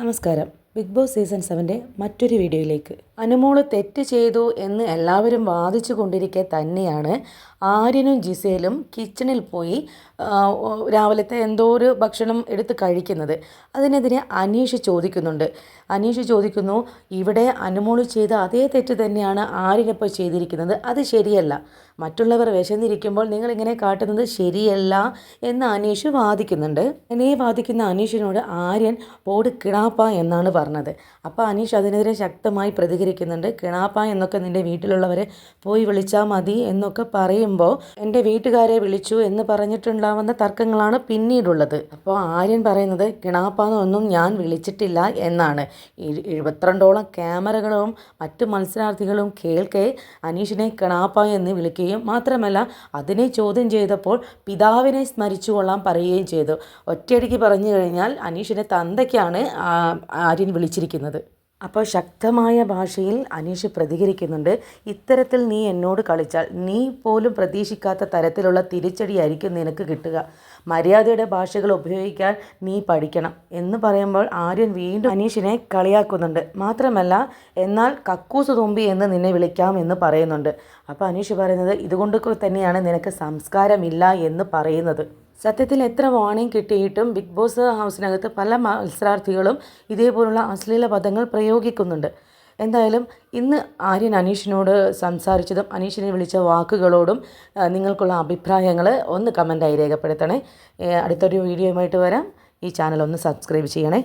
നമസ്കാരം. Big boss season 7 മറ്റൊരു വീഡിയോയിലേക്ക്. അനുമോള് തെറ്റ് ചെയ്തു എന്ന് എല്ലാവരും വാദിച്ചു കൊണ്ടിരിക്കെ തന്നെയാണ് ആര്യനും ജിസേലും കിച്ചണിൽ പോയി രാവിലത്തെ എന്തോ ഒരു ഭക്ഷണം എടുത്ത് കഴിക്കുന്നത്. അതിനെതിരെ അനീഷ് ചോദിക്കുന്നു, ഇവിടെ അനുമോള് ചെയ്ത അതേ തെറ്റ് തന്നെയാണ് ആര്യനിപ്പോൾ ചെയ്തിരിക്കുന്നത്, അത് ശരിയല്ല. മറ്റുള്ളവർ വിശന്നിരിക്കുമ്പോൾ നിങ്ങളിങ്ങനെ കാട്ടുന്നത് ശരിയല്ല എന്ന് അനീഷ് വാദിക്കുന്നുണ്ട്. എന്നെ വാദിക്കുന്ന അനീഷിനോട് ആര്യൻ പോട് കിണാപ്പ എന്നാണ് പറഞ്ഞത്. അപ്പോൾ അനീഷ് അതിനെതിരെ ശക്തമായി പ്രതികരിക്കുന്നുണ്ട്. കിണാപ്പ എന്നൊക്കെ നിൻ്റെ വീട്ടിലുള്ളവരെ പോയി വിളിച്ചാൽ മതി എന്നൊക്കെ പറയുമ്പോൾ എൻ്റെ വീട്ടുകാരെ വിളിച്ചു എന്ന് പറഞ്ഞിട്ടുണ്ടാവുന്ന തർക്കങ്ങളാണ് പിന്നീടുള്ളത്. അപ്പോൾ ആര്യൻ പറയുന്നത് കിണാപ്പാന്നൊന്നും ഞാൻ വിളിച്ചിട്ടില്ല എന്നാണ്. 72ഓളം ക്യാമറകളും മറ്റു മത്സരാർത്ഥികളും കേൾക്കെ അനീഷിനെ കിണാപ്പ എന്ന് വിളിക്കുകയും മാത്രമല്ല അതിനെ ചോദ്യം ചെയ്തപ്പോൾ പിതാവിനെ സ്മരിച്ചു കൊള്ളാൻ പറയുകയും ചെയ്തു. ഒറ്റയടിക്ക് പറഞ്ഞു കഴിഞ്ഞാൽ അനീഷിനെ തന്തയ്ക്കാണ് ആര്യൻ വിളിച്ചിരിക്കുന്നത്. അപ്പോൾ ശക്തമായ ഭാഷയിൽ അനീഷ് പ്രതികരിക്കുന്നുണ്ട്. ഇത്തരത്തിൽ നീ എന്നോട് കളിച്ചാൽ നീ പോലും പ്രതീക്ഷിക്കാത്ത തരത്തിലുള്ള തിരിച്ചടിയായിരിക്കും നിനക്ക് കിട്ടുക. മര്യാദയുടെ ഭാഷകൾ ഉപയോഗിക്കാൻ നീ പഠിക്കണം എന്ന് പറയുമ്പോൾ ആര്യൻ വീണ്ടും അനീഷിനെ കളിയാക്കുന്നുണ്ട്. മാത്രമല്ല എന്നാൽ കക്കൂസ് തുമ്പി എന്ന് നിന്നെ വിളിക്കാം എന്ന് പറയുന്നുണ്ട്. അപ്പോൾ അനീഷ് പറയുന്നത് ഇതുകൊണ്ട് തന്നെയാണ് നിനക്ക് സംസ്കാരമില്ല എന്ന് പറയുന്നത്. സത്യത്തിൽ എത്ര വാർണിംഗ് കിട്ടിയിട്ടും ബിഗ് ബോസ് ഹൗസിനകത്ത് പല മത്സരാർത്ഥികളും ഇതേപോലുള്ള അശ്ലീല പദങ്ങൾ പ്രയോഗിക്കുന്നുണ്ട്. എന്തായാലും ഇന്ന് ആര്യൻ അനീഷിനോട് സംസാരിച്ചതും അനീഷിനെ വിളിച്ച വാക്കുകളോടും നിങ്ങൾക്കുള്ള അഭിപ്രായങ്ങൾ ഒന്ന് കമൻറ്റായി രേഖപ്പെടുത്തണേ. അടുത്തൊരു വീഡിയോയുമായിട്ട് വരാം. ഈ ചാനൽ ഒന്ന് സബ്സ്ക്രൈബ് ചെയ്യണേ.